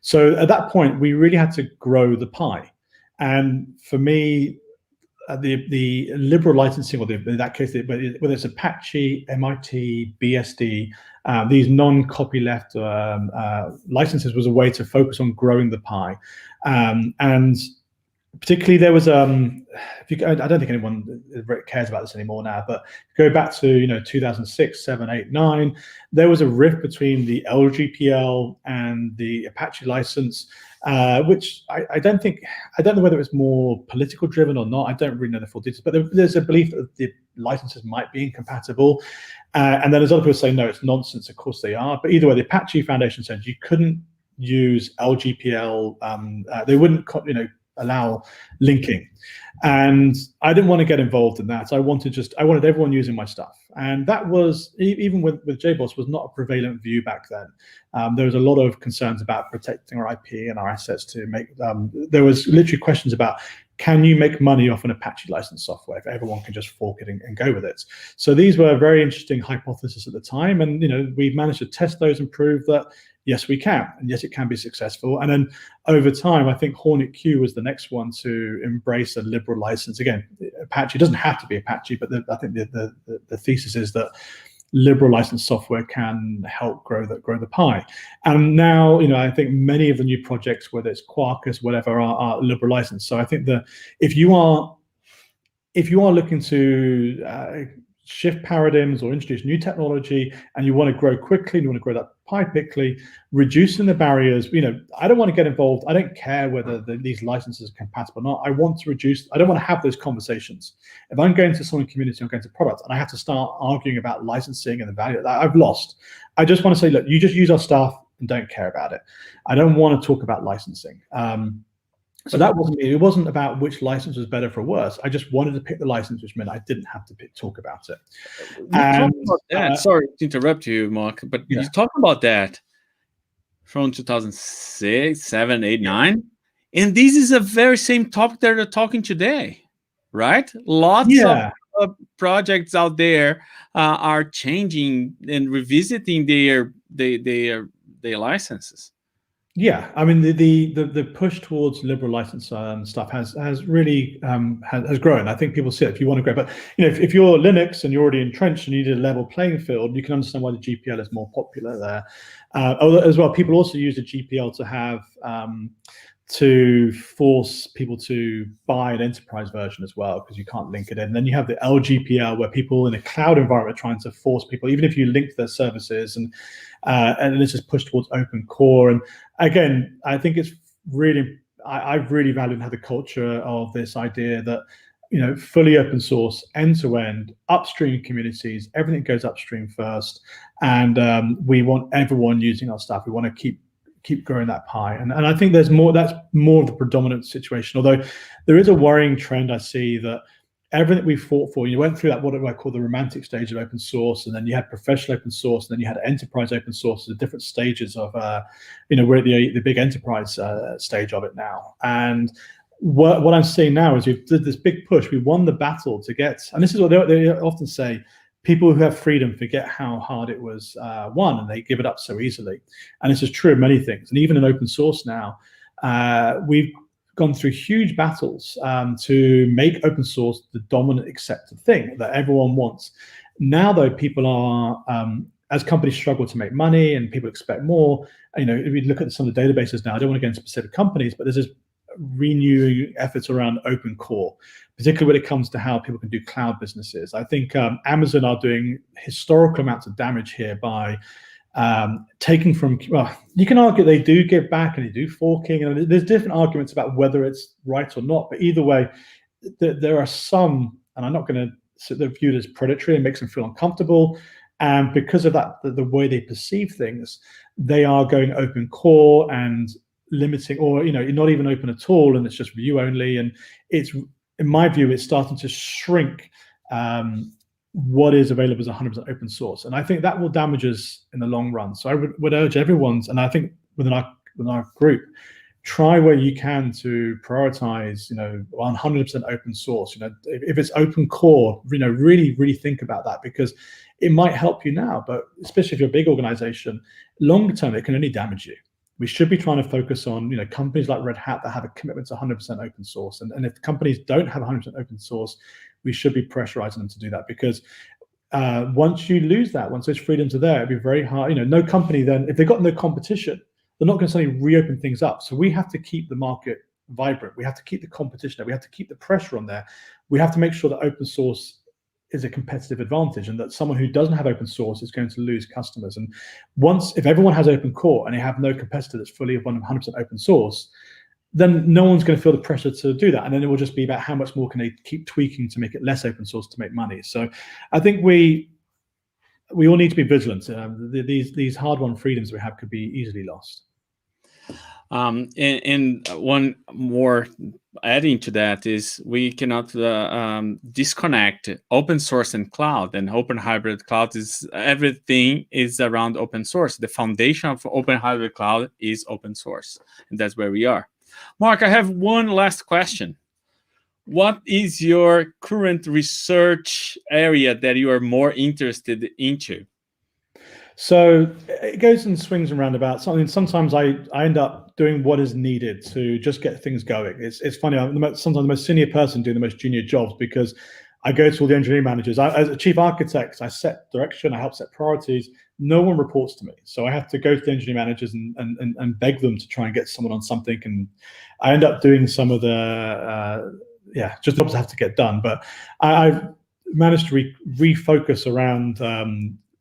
Speaker 3: So at that point, we really had to grow the pie. And for me, the liberal licensing, or in that case, whether it's Apache, MIT, BSD, these non-copyleft licenses was a way to focus on growing the pie. And particularly there was, I don't think anyone cares about this anymore now, but go back to 2006, 7, 8, 9, there was a rift between the LGPL and the Apache license, which I don't know whether it's more political driven or not. I don't really know the full details, but there's a belief that the licenses might be incompatible. And then there's other people saying, no, it's nonsense. Of course they are. But either way, the Apache Foundation said you couldn't use LGPL. They wouldn't, allow linking, and I didn't want to get involved in that. I wanted everyone using my stuff, and that was, even with JBoss, was not a prevalent view back then. There was a lot of concerns about protecting our IP and our assets to make. There was literally questions about, can you make money off an Apache licensed software if everyone can just fork it and go with it? So these were very interesting hypotheses at the time, and we managed to test those and prove that yes, we can, and yes, it can be successful. And then over time, I think Hornet Q was the next one to embrace a liberal license. Again, Apache doesn't have to be Apache, but I think the thesis is that liberal license software can help grow the pie. And now, I think many of the new projects, whether it's Quarkus, whatever, are liberal license. So I think that if you are looking to shift paradigms or introduce new technology, and you want to grow quickly, and you want to grow that pie quickly, reducing the barriers. I don't want to get involved. I don't care whether these licenses are compatible or not. I want to reduce. I don't want to have those conversations. If I'm going to someone community, I'm going to product, and I have to start arguing about licensing and the value that I've lost. I just want to say, look, you just use our stuff and don't care about it. I don't want to talk about licensing. So that wasn't me. It wasn't about which license was better for worse. I just wanted to pick the license, which meant I didn't have to talk about it.
Speaker 2: And about that, sorry to interrupt you, Mark, but you talk about that from 2006, 7, 8, 9, and this is a very same topic that they're talking today, right? Lots of projects out there are changing and revisiting their licenses. Yeah,
Speaker 3: I mean the push towards liberal license stuff has really has grown. I think people see it if you want to grow, but if you're Linux and you're already entrenched and you need a level playing field, you can understand why the GPL is more popular there. As well, people also use the GPL to have to force people to buy an enterprise version as well, because you can't link it in. And then you have the LGPL, where people in a cloud environment are trying to force people, even if you link their services, and this is pushed towards open core. And again, I think it's really, I've really valued and had the culture of this idea that, fully open source, end to end, upstream communities, everything goes upstream first. And we want everyone using our stuff. We want to keep growing that pie. And I think that's more of the predominant situation. Although there is a worrying trend I see that everything we fought for, you went through that, what I call the romantic stage of open source, and then you had professional open source, and then you had enterprise open source, the different stages of, we're at the big enterprise stage of it now. And what I'm seeing now is we did this big push. We won the battle to get, and this is what they often say, people who have freedom forget how hard it was won, and they give it up so easily. And this is true of many things. And even in open source now, we've gone through huge battles to make open source the dominant accepted thing that everyone wants. Now, though, people are, as companies struggle to make money and people expect more, if we look at some of the databases now, I don't want to go into specific companies, but there's this renewing efforts around open core, particularly when it comes to how people can do cloud businesses. I think Amazon are doing historical amounts of damage here by taking from, well, you can argue they do give back and they do forking, and there's different arguments about whether it's right or not, but either way, there are some, and I'm not going to, they're viewed as predatory and makes them feel uncomfortable, and because of that, the way they perceive things, they are going open core and limiting, or you're not even open at all, and it's just view only, and it's, in my view, it's starting to shrink what is available as 100% open source, and I think that will damage us in the long run. So I would urge everyone's, and I think within our group, try where you can to prioritize 100% open source. If it's open core, really think about that, because it might help you now, but especially if you're a big organization, long term it can only damage you. We should be trying to focus on, companies like Red Hat that have a commitment to 100% open source. And if companies don't have 100% open source, we should be pressurizing them to do that, because once you lose that, once those freedoms are there, it'd be very hard. No company then, if they've got no competition, they're not going to suddenly reopen things up. So we have to keep the market vibrant. We have to keep the competition there. We have to keep the pressure on there. We have to make sure that open source is a competitive advantage, and that someone who doesn't have open source is going to lose customers. And if everyone has open core and they have no competitor that's fully 100% open source, then no one's going to feel the pressure to do that. And then it will just be about how much more can they keep tweaking to make it less open source to make money. So I think we all need to be vigilant. These hard-won freedoms we have could be easily lost.
Speaker 2: And one more adding to that is we cannot disconnect open source and cloud. And open hybrid cloud is everything is around open source. The foundation of open hybrid cloud is open source, and that's where we are. Mark, I have one last question. What is your current research area that you are more interested into?
Speaker 3: So it goes in swings and roundabouts. Sometimes I end up doing what is needed to just get things going. It's funny. I'm sometimes the most senior person doing the most junior jobs, because I go to all the engineering managers. As a chief architect, I set direction. I help set priorities. No one reports to me, so I have to go to the engineering managers and beg them to try and get someone on something. And I end up doing some of the just jobs that have to get done. But I've managed to refocus around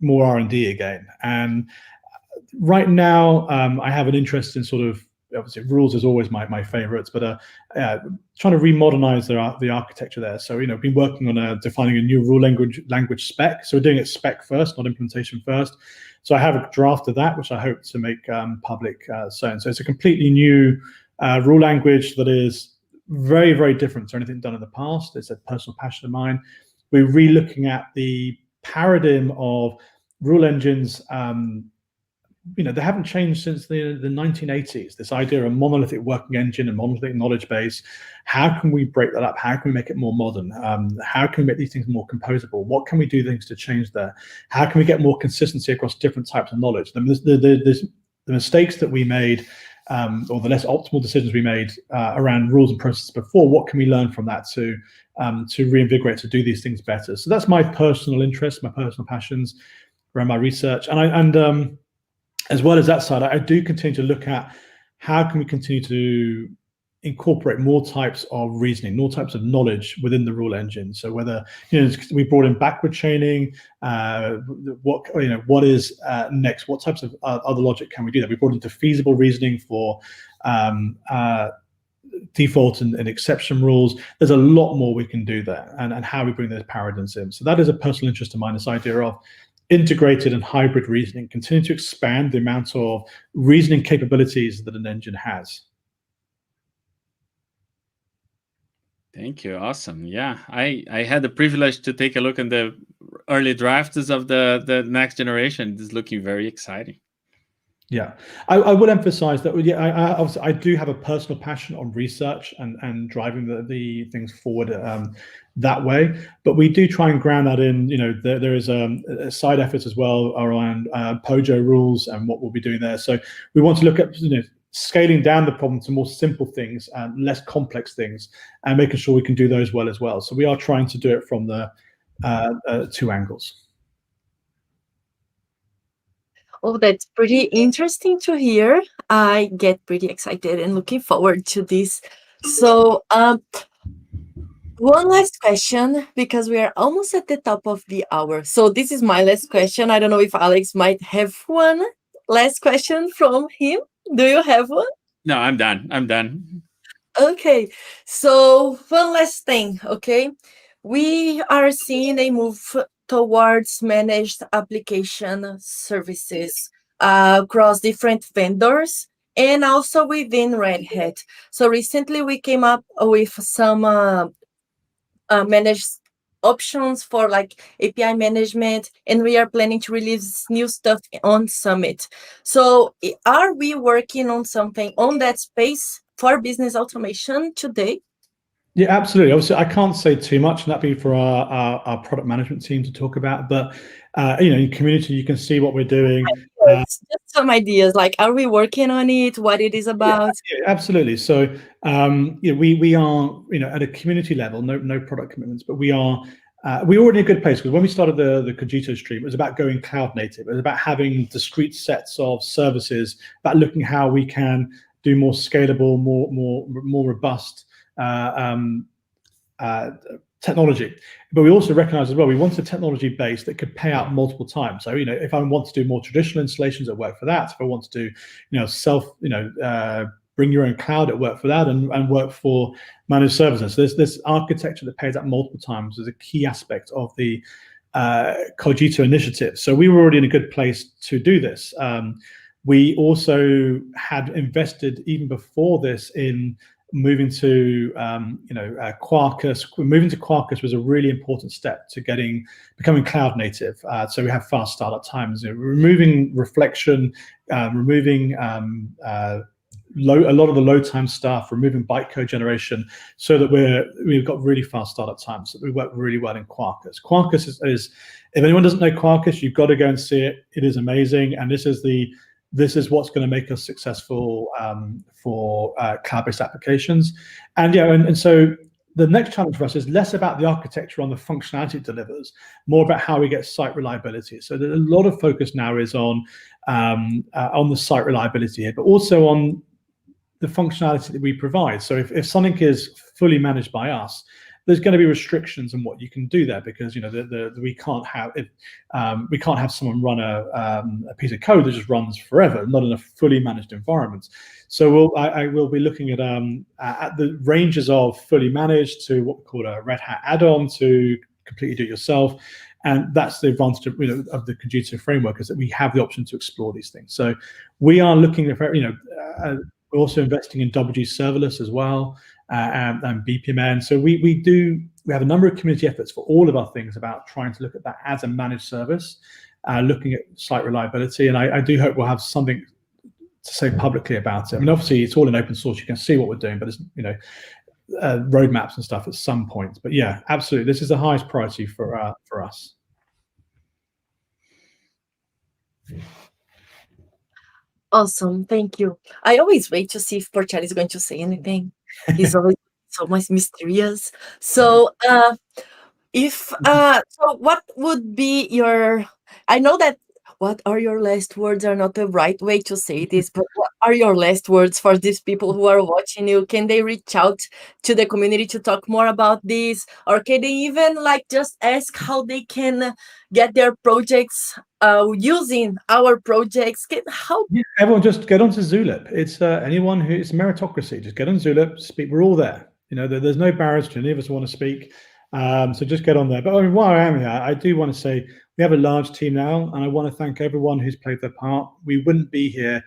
Speaker 3: more R&D again. And right now, I have an interest in sort of, obviously rules is always my favorites, but trying to remodernize the architecture there. So, been working on defining a new rule language spec. So we're doing it spec first, not implementation first. So I have a draft of that, which I hope to make public soon. So it's a completely new rule language that is very, very different to anything done in the past. It's a personal passion of mine. We're re-looking at the paradigm of rule engines. They haven't changed since the 1980s. This idea of a monolithic working engine and monolithic knowledge base. How can we break that up? How can we make it more modern? How can we make these things more composable? What can we do things to change there? How can we get more consistency across different types of knowledge? The mistakes that we made, or the less optimal decisions we made around rules and processes before, what can we learn from that to reinvigorate, to do these things better? So that's my personal interest, my personal passions around my research. And as well as that side, I do continue to look at how can we continue to incorporate more types of reasoning, more types of knowledge within the rule engine. So whether we brought in backward chaining, what is next? What types of other logic can we do that? We brought into feasible reasoning for default and exception rules. There's a lot more we can do there, and how we bring those paradigms in. So that is a personal interest of mine, this idea of integrated and hybrid reasoning, continue to expand the amount of reasoning capabilities that an engine has.
Speaker 2: Thank you. Awesome. Yeah, I had the privilege to take a look at the early drafts of the next generation. It's looking very exciting.
Speaker 3: Yeah, I would emphasize that. Yeah, obviously I do have a personal passion on research and driving the things forward that way. But we do try and ground that in. There is a side effort as well around POJO rules and what we'll be doing there. So we want to look at scaling down the problem to more simple things and less complex things, and making sure we can do those well as well. So we are trying to do it from the two angles.
Speaker 1: Oh, that's pretty interesting to hear. I get pretty excited and looking forward to this. So, one last question, because we are almost at the top of the hour. So this is my last question. I don't know if Alex might have one last question from him. Do you have one?
Speaker 2: No, I'm done.
Speaker 1: Okay. So one last thing, okay? We are seeing a move towards managed application services across different vendors and also within Red Hat. So recently we came up with some managed options for like API management, and we are planning to release new stuff on Summit. So are we working on something on that space for business automation today?
Speaker 3: Yeah, absolutely. Obviously, I can't say too much, and that'd be for our product management team to talk about. But in community, you can see what we're doing.
Speaker 1: Just some ideas, like, are we working on it? What it is about?
Speaker 3: Yeah, absolutely. So we are at a community level, no product commitments, but we're already in a good place, because when we started the Kogito stream, it was about going cloud native. It was about having discrete sets of services, about looking how we can do more scalable, more robust technology. But we also recognize as well, we wanted a technology base that could pay out multiple times. So if I want to do more traditional installations, it work for that. If I want to do bring your own cloud, it work for that, and work for managed services. So this architecture that pays out multiple times is a key aspect of the Kogito initiative. So we were already in a good place to do this. We also had invested even before this in moving to Quarkus. Moving to Quarkus was a really important step to becoming cloud native. So we have fast startup times, removing reflection, removing a lot of the load time stuff, removing bytecode generation, so that we've got really fast startup times. So we work really well in Quarkus. Quarkus is if anyone doesn't know Quarkus, you've got to go and see it. It is amazing, and this is what's going to make us successful for cloud-based applications. And so the next challenge for us is less about the architecture on the functionality it delivers, more about how we get site reliability. So there's a lot of focus now is on the site reliability here, but also on the functionality that we provide. So if something is fully managed by us, there's going to be restrictions on what you can do there, because we can't have someone run a piece of code that just runs forever, not in a fully managed environment. So I will be looking at the ranges of fully managed to what we call a Red Hat add-on to completely do it yourself. And that's the advantage of the Kogito framework, is that we have the option to explore these things. So we are looking at we're also investing in WG serverless as well. And BPMN. So we have a number of community efforts for all of our things about trying to look at that as a managed service, looking at site reliability. And I do hope we'll have something to say publicly about it. I mean, obviously it's all in open source. You can see what we're doing, but it's roadmaps and stuff at some point. But yeah, absolutely, this is the highest priority for us.
Speaker 1: Awesome, thank you. I always wait to see if Porcelli is going to say anything. He's always so much mysterious. So so what would be your, I know that what are your last words are not the right way to say this, but what are your last words for these people who are watching you? Can they reach out to the community to talk more about this? Or can they even just ask how they can get their projects using our projects?
Speaker 3: Everyone just get onto Zulip. It's anyone who, it's meritocracy. Just get on Zulip, speak. We're all there. There's no barriers to any of us who want to speak. So just get on there. But I mean, while I am here, I do want to say we have a large team now, and I want to thank everyone who's played their part. We wouldn't be here.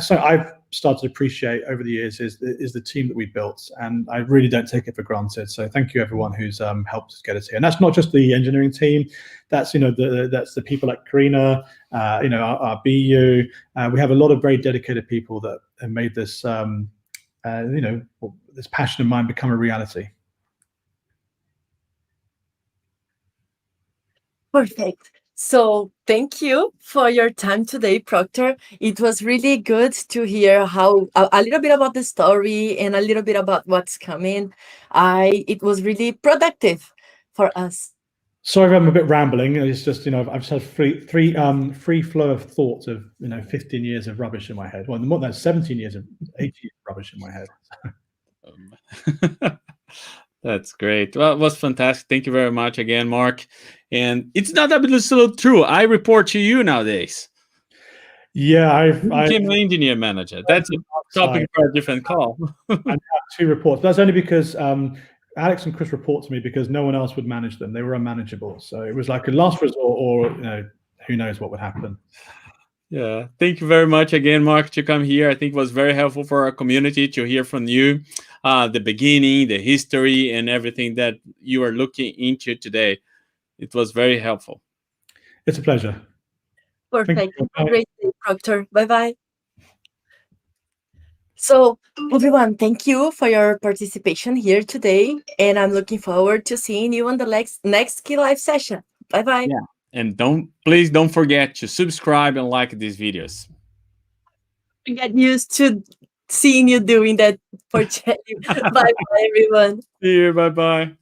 Speaker 3: So I've started to appreciate over the years is the team that we built, and I really don't take it for granted. So thank you everyone who's helped us get us here. And that's not just the engineering team. That's that's the people like Karina, our BU. We have a lot of very dedicated people that have made this this passion of mine become a reality.
Speaker 1: Perfect. So thank you for your time today, Proctor. It was really good to hear how a little bit about the story and a little bit about what's coming. It was really productive for us.
Speaker 3: Sorry if I'm a bit rambling. It's just I've just had free flow of thoughts of 15 years of rubbish in my head. Well, more than 17 years of 18 years of rubbish in my head.
Speaker 2: That's great. Well, it was fantastic. Thank you very much again, Mark. And it's not absolutely true. I report to you nowadays.
Speaker 3: Yeah,
Speaker 2: I'm an engineer manager. That's a topic for a different call.
Speaker 3: I have 2 reports. That's only because Alex and Chris report to me because no one else would manage them. They were unmanageable. So it was like a last resort, or who knows what would happen.
Speaker 2: Yeah, thank you very much again, Mark, to come here. I think it was very helpful for our community to hear from you, the beginning, the history, and everything that you are looking into today. It was very helpful.
Speaker 3: It's a pleasure.
Speaker 1: Perfect. Have a great day, Proctor. Bye-bye. So, everyone, thank you for your participation here today, and I'm looking forward to seeing you on the next KieLive session. Bye-bye.
Speaker 2: Yeah. And please don't forget to subscribe and like these videos.
Speaker 1: Get used to seeing you doing that for Jenny. Bye bye, everyone.
Speaker 2: See you. Bye bye.